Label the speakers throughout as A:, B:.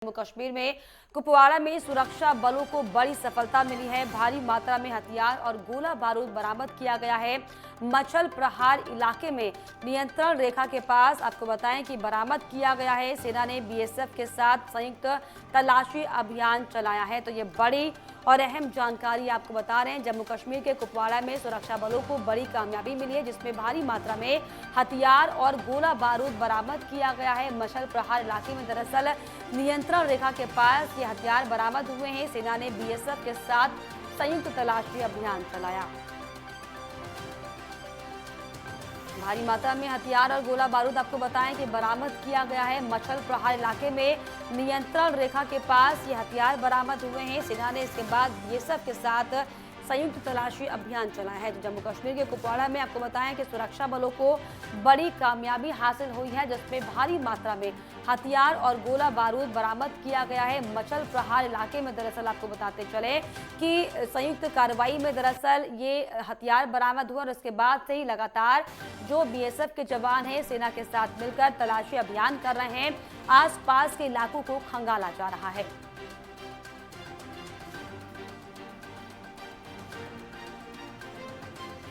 A: जम्मू कश्मीर में कुपवाड़ा में सुरक्षा बलों को बड़ी सफलता मिली है। भारी मात्रा में हथियार और गोला बारूद बरामद किया गया है। मछल प्रहार इलाके में नियंत्रण रेखा के पास आपको बताएं कि बरामद किया गया है। सेना ने बीएसएफ के साथ संयुक्त तलाशी अभियान चलाया है। तो ये बड़ी और अहम जानकारी आपको बता रहे हैं। जम्मू कश्मीर के कुपवाड़ा में सुरक्षा बलों को बड़ी कामयाबी मिली है, जिसमें भारी मात्रा में हथियार और गोला बारूद बरामद किया गया है। मछल प्रहार इलाके में दरअसल नियंत्रण रेखा के पास ये हथियार बरामद हुए हैं। सेना ने बीएसएफ के साथ संयुक्त तलाशी अभियान चलाया। भारी मात्रा में हथियार और गोला बारूद आपको बताएं कि बरामद किया गया है। मछल प्रहार इलाके में नियंत्रण रेखा के पास ये हथियार बरामद हुए हैं। सेना ने इसके बाद बीएसएफ के साथ संयुक्त तलाशी अभियान चलाया है। तो जम्मू कश्मीर के कुपवाड़ा में आपको बताएं कि सुरक्षा बलों को बड़ी कामयाबी हासिल हुई है, जिसमें भारी मात्रा में हथियार और गोला बारूद बरामद किया गया है। मछल प्रहार इलाके में दरअसल आपको बताते चले कि संयुक्त कार्रवाई में दरअसल ये हथियार बरामद हुआ और उसके बाद से ही लगातार जो बीएसएफ के जवान हैं सेना के साथ मिलकर तलाशी अभियान कर रहे हैं। आसपास के इलाकों को खंगाला जा रहा है।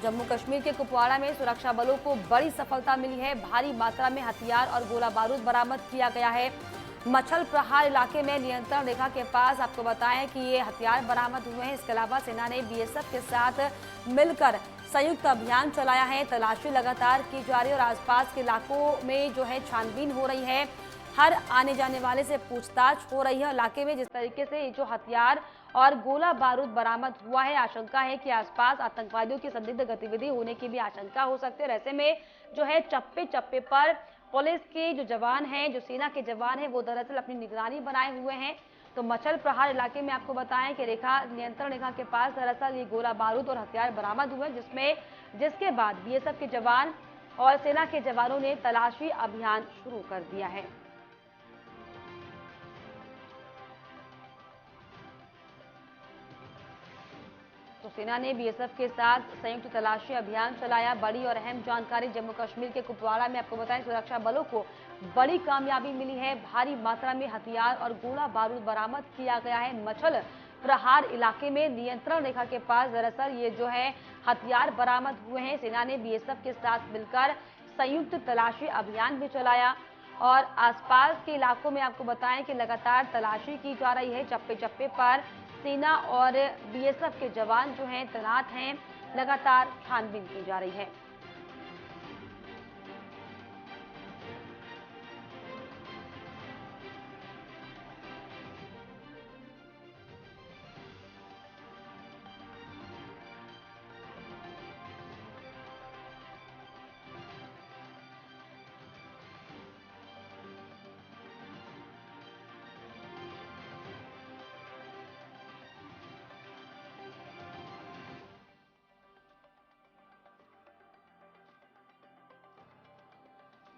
A: जम्मू कश्मीर के कुपवाड़ा में सुरक्षा बलों को बड़ी सफलता मिली है। भारी मात्रा में हथियार और गोला बारूद बरामद किया गया है। मछल प्रहार इलाके में नियंत्रण रेखा के पास आपको बताएं कि ये हथियार बरामद हुए हैं। इसके अलावा सेना ने बीएसएफ के साथ मिलकर संयुक्त अभियान चलाया है। तलाशी लगातार की जा रही है और आसपास के इलाकों में जो है छानबीन हो रही है। हर आने जाने वाले से पूछताछ हो रही है। इलाके में जिस तरीके से जो हथियार और गोला बारूद बरामद हुआ है, आशंका है कि आसपास आतंकवादियों की संदिग्ध गतिविधि होने की भी आशंका हो सकती है। ऐसे में जो है चप्पे चप्पे पर पुलिस के जो जवान हैं, जो सेना के जवान हैं, वो दरअसल अपनी निगरानी बनाए हुए हैं। तो मछल प्रहार इलाके में आपको बताएं कि नियंत्रण रेखा के पास दरअसल ये गोला बारूद और हथियार बरामद हुए, जिसके बाद बीएसएफ के जवान और सेना के जवानों ने तलाशी अभियान शुरू कर दिया है। तो सेना ने बीएसएफ के साथ संयुक्त तलाशी अभियान चलाया। बड़ी और अहम जानकारी जम्मू कश्मीर के कुपवाड़ा में आपको बताएं, सुरक्षा बलों को बड़ी कामयाबी मिली है। भारी मात्रा में हथियार और गोला बारूद बरामद किया गया है। मछल प्रहार इलाके में नियंत्रण रेखा के पास दरअसल ये जो है हथियार बरामद हुए हैं। सेना ने बीएसएफ के साथ मिलकर संयुक्त तलाशी अभियान भी चलाया और आसपास के इलाकों में आपको बताएं कि लगातार तलाशी की जा रही है। चप्पे चप्पे पर सेना और बीएसएफ के जवान जो हैं तैनात हैं। लगातार छानबीन की जा रही है।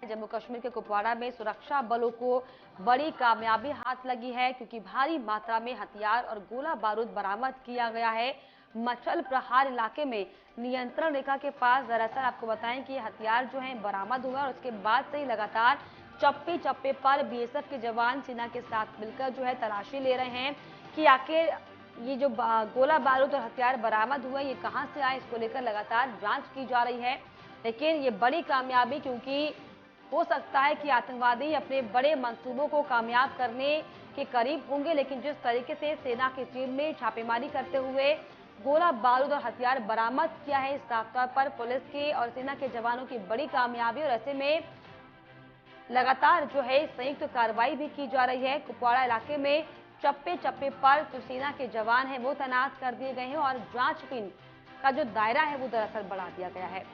A: जम्मू कश्मीर के कुपवाड़ा में सुरक्षा बलों को बड़ी कामयाबी हाथ लगी है, क्योंकि भारी मात्रा में हथियार और गोला बारूद बरामद किया गया है। मछल प्रहार इलाके में नियंत्रण रेखा के पास दरअसल आपको बताएं कि हथियार जो है बरामद हुआ और उसके बाद से ही लगातार चप्पे चप्पे पर बीएसएफ के जवान सेना के साथ मिलकर जो है तलाशी ले रहे हैं कि आखिर ये जो गोला बारूद और हथियार बरामद हुआ ये कहां से आए। इसको लेकर लगातार जांच की जा रही है। लेकिन ये बड़ी कामयाबी, क्योंकि हो सकता है कि आतंकवादी अपने बड़े मंसूबों को कामयाब करने के करीब होंगे, लेकिन जिस तरीके से सेना की टीम ने छापेमारी करते हुए गोला बारूद और हथियार बरामद किया है, इस साफ तौर पर पुलिस के और सेना के जवानों की बड़ी कामयाबी। और ऐसे में लगातार जो है संयुक्त कार्रवाई भी की जा रही है। कुपवाड़ा इलाके में चप्पे चप्पे पर जो सेना के जवान हैं वो तैनात कर दिए गए हैं और जांचबीन का जो दायरा है वो दरअसल बढ़ा दिया गया है।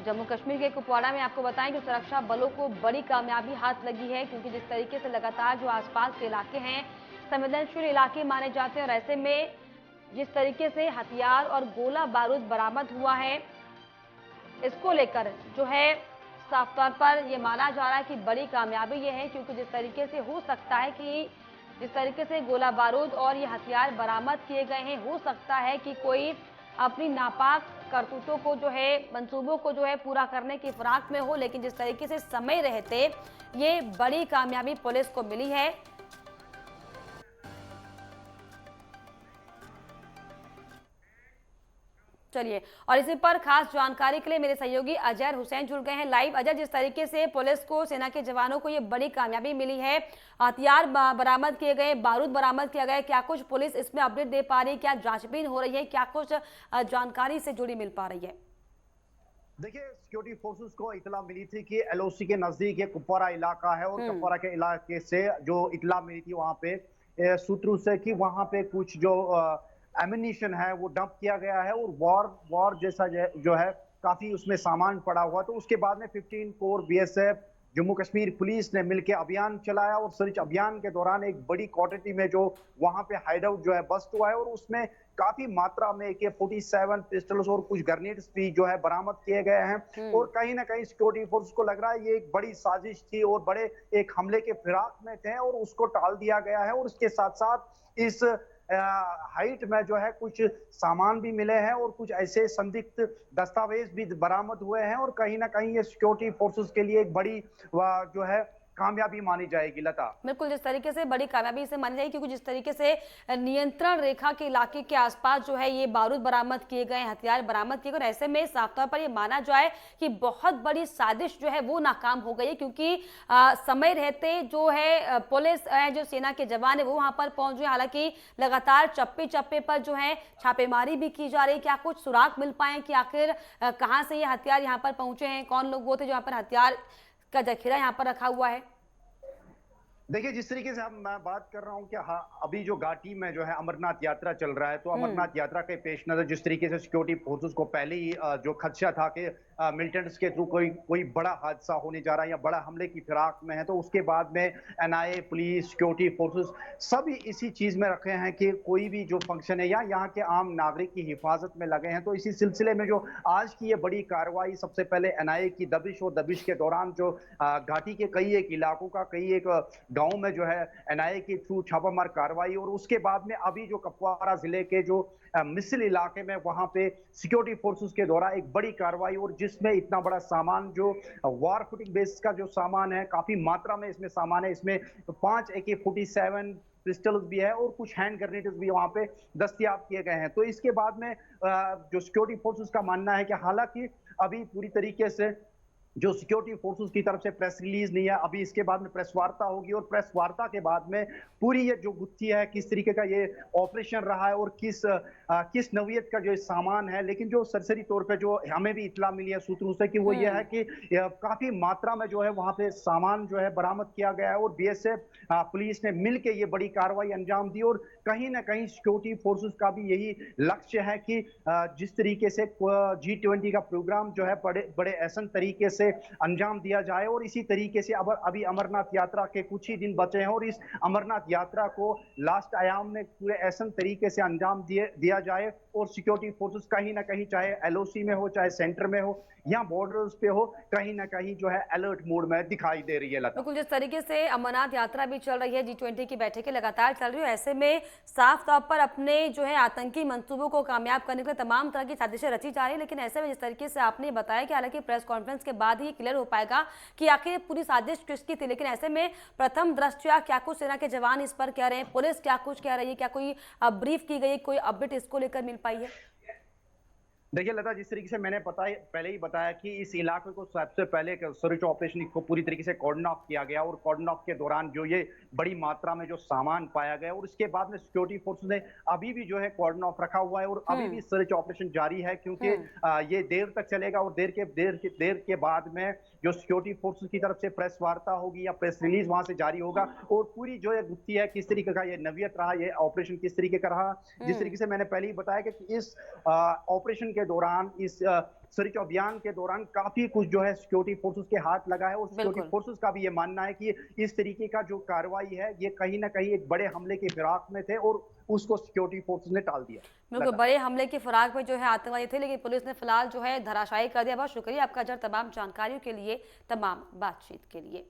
A: जम्मू कश्मीर के कुपवाड़ा में आपको बताएं कि सुरक्षा बलों को बड़ी कामयाबी हाथ लगी है, क्योंकि जिस तरीके से लगातार जो आसपास के इलाके हैं संवेदनशील इलाके माने जाते हैं और ऐसे में जिस तरीके से हथियार और गोला बारूद बरामद हुआ है, इसको लेकर जो है साफ तौर पर यह माना जा रहा है कि बड़ी कामयाबी ये है, क्योंकि जिस तरीके से हो सकता है कि जिस तरीके से गोला बारूद और ये हथियार बरामद किए गए हैं, हो सकता है कि कोई अपनी नापाक करतूतों को जो है, मंसूबों को जो है पूरा करने की फिराक में हो, लेकिन जिस तरीके से समय रहते ये बड़ी कामयाबी पुलिस को मिली है। चलिए, और इसी पर खास जानकारी के लिए मेरे सहयोगी अजहर हुसैन जुड़ गए हैं लाइव। अजय, जिस तरीके से पुलिस को, सेना के जवानों को ये बड़ी कामयाबी मिली है, हथियार बरामद किए गए, बारूद बरामद किया गया, क्या कुछ पुलिस इसमें अपडेट दे पा रही है, क्या जांचबीन हो रही है, क्या कुछ जानकारी से जुड़ी मिल पा रही है?
B: देखिए, सिक्योरिटी फोर्सेस को इतला मिली थी कि एलओसी के नजदीक ये कुपवारा इलाका है और कुपवारा के इलाके से जो इतला मिली थी वहां पे सूत्रों से कि वहां पे कुछ जो एमिनिशन है वो डंप किया गया है और वॉर जैसा जो है काफी उसमें सामान पड़ा हुआ। तो उसके बाद में 15 core BSF, Jammu Kashmir police ने मिलकर अभियान चलाया और सर्च अभियान के दौरान एक बड़ी क्वांटिटी में जो वहां पे हाइडआउट जो है बस्ट हुआ है और उसमें काफी मात्रा में AK-47 पिस्टल्स और कुछ ग्रेनेड्स भी जो है बरामद किए गए हैं। और कहीं ना कहीं सिक्योरिटी फोर्स को लग रहा है ये एक बड़ी साजिश थी और बड़े एक हमले के फिराक में थे और उसको टाल दिया गया है। और उसके साथ साथ इस हाइट में जो है कुछ सामान भी मिले हैं और कुछ ऐसे संदिग्ध दस्तावेज भी बरामद हुए हैं और कहीं ना कहीं ये सिक्योरिटी फोर्सेस के लिए एक बड़ी जो है कामयाबी मानी जाएगी। लता,
A: बिल्कुल, जिस तरीके से बड़ी कामयाबी इसे मानी जाएगी क्योंकि जिस तरीके से नियंत्रण रेखा के इलाके के आसपास जो है ये बारूद बरामद किए गए, हथियार बरामद किए गए, और ऐसे में साफ तौर पर ये माना जाए कि बहुत बड़ी साजिश जो है वो नाकाम हो गई है क्योंकि समय रहते जो है पुलिस जो सेना के जवान है वो वहां पर पहुंच गए। हालांकि लगातार चप्पे चप्पे पर जो है छापेमारी भी की जा रही है। क्या कुछ सुराग मिल पाए कि आखिर कहाँ से ये हथियार यहाँ पर पहुंचे हैं, कौन लोग वो थे जो यहाँ पर हथियार का जखीरा यहाँ पर रखा हुआ है?
B: देखिए, जिस तरीके से मैं बात कर रहा हूं कि हाँ, अभी जो घाटी में जो है अमरनाथ यात्रा चल रहा है, तो अमरनाथ यात्रा के पेश नजर जिस तरीके से सिक्योरिटी फोर्सेस को पहले ही जो खदशा था कि मिलिटेंट्स के थ्रू कोई बड़ा हादसा होने जा रहा है या बड़ा हमले की फिराक में है, तो उसके बाद में एनआईए, पुलिस, सिक्योरिटी फोर्सेस सभी इसी चीज में रखे हैं कि कोई भी जो फंक्शन है या यहाँ के आम नागरिक की हिफाजत में लगे हैं। तो इसी सिलसिले में जो आज की ये बड़ी कार्रवाई, सबसे पहले एनआईए की दबिश और दबिश के दौरान जो घाटी के कई एक इलाकों का कई एक गांव में जो है एनआईए के थ्रू छापामार कार्रवाई, और उसके बाद में अभी जो कुपवारा जिले के जो मिसल इलाके में वहां पे सिक्योरिटी फोर्सेस के द्वारा एक बड़ी कार्रवाई, और जिसमें इतना बड़ा सामान जो वॉर फुटिंग बेस का जो सामान है, काफी मात्रा में इसमें सामान है। इसमें 5 AK-47 पिस्टल्स भी है और कुछ हैंड ग्रेनेड्स भी वहां पे दस्तयाब किए गए हैं। तो इसके बाद में जो सिक्योरिटी फोर्सेस का मानना है कि हालांकि अभी पूरी तरीके से जो सिक्योरिटी फोर्सेस की तरफ से प्रेस रिलीज नहीं है, अभी इसके बाद में प्रेस वार्ता होगी और प्रेस वार्ता के बाद में पूरी ये जो गुत्थी है किस तरीके का ये ऑपरेशन रहा है और किस नौयत का जो सामान है। लेकिन जो सरसरी तौर पे जो हमें भी इतला मिली है सूत्रों से कि वो ये है कि काफी मात्रा में जो है वहां पे सामान जो है बरामद किया गया है और बीएसएफ पुलिस ने मिलकर ये बड़ी कार्रवाई अंजाम दी। और कहीं ना कहीं सिक्योरिटी फोर्सेस का भी यही लक्ष्य है कि जिस तरीके से G20 का प्रोग्राम जो है बड़े ऐसा तरीके से अंजाम दिया जाए, और इसी तरीके से अब अभी अमरनाथ यात्रा के कुछ ही दिन बचे हैं और इस अमरनाथ यात्रा को लास्ट आयाम में पूरे ऐसा तरीके से अंजाम दिया जाए और सिक्योरिटी फोर्सेस कहीं ना कहीं चाहे एलओसी में हो, चाहे सेंटर में हो या बॉर्डर्स पे हो, कहीं ना कहीं जो है अलर्ट मोड में दिखाई दे रही है। लता,
A: बिल्कुल, जिस तरीके से अमरनाथ यात्रा भी चल रही है, G20 की बैठकें लगातार चल रही है, ऐसे में साफ तौर पर अपने जो है आतंकी मंसूबों को कामयाब करने के लिए तमाम तरह की साजिशें रची जा रही है। लेकिन ऐसे में जिस तरीके से आपने बताया कि हालांकि प्रेस कॉन्फ्रेंस के बाद ही क्लियर हो पाएगा कि आखिर पूरी साजिश किसकी थी, लेकिन ऐसे में प्रथम दृष्टया क्या कुछ सेना के जवान इस पर कह रहे हैं, पुलिस क्या कुछ कह रही है, क्या कोई ब्रीफ की गई, कोई अपडेट इसको लेकर मिल पाई है?
B: देखिए लता, जिस तरीके से मैंने पहले ही बताया कि इस इलाके को सबसे पहले सर्च ऑपरेशन को पूरी तरीके से कॉर्डन ऑफ किया गया और कॉर्डन ऑफ के दौरान जो ये बड़ी मात्रा में जो सामान पाया गया और इसके बाद में सिक्योरिटी फोर्सेस ने अभी भी जो है कॉर्डन ऑफ रखा हुआ है और अभी भी सर्च ऑपरेशन जारी है क्योंकि ये देर तक चलेगा और देर के बाद में जो सिक्योरिटी फोर्सेस की तरफ से प्रेस वार्ता होगी या प्रेस रिलीज वहां से जारी होगा और पूरी जो है गुत्थी है किस तरीके का ये नवियत रहा, ये ऑपरेशन किस तरीके का रहा। जिस तरीके से मैंने पहले ही बताया कि इस ऑपरेशन के दौरान, इस सर्च अभियान के दौरान काफी कुछ जो है सिक्योरिटी फोर्सेस के हाथ लगा है और सिक्योरिटी फोर्सेस का भी ये मानना है कि इस तरीके का जो कार्रवाई है ये कहीं ना कहीं एक बड़े हमले के फिराक में थे और उसको सिक्योरिटी फोर्सेस ने टाल दिया।
A: बिल्कुल, बड़े हमले की फिराक में जो है आतंकवादी थे, लेकिन पुलिस ने फिलहाल जो है धराशायी कर दिया। बहुत शुक्रिया आपका जर तमाम जानकारियों के लिए, तमाम बातचीत के लिए।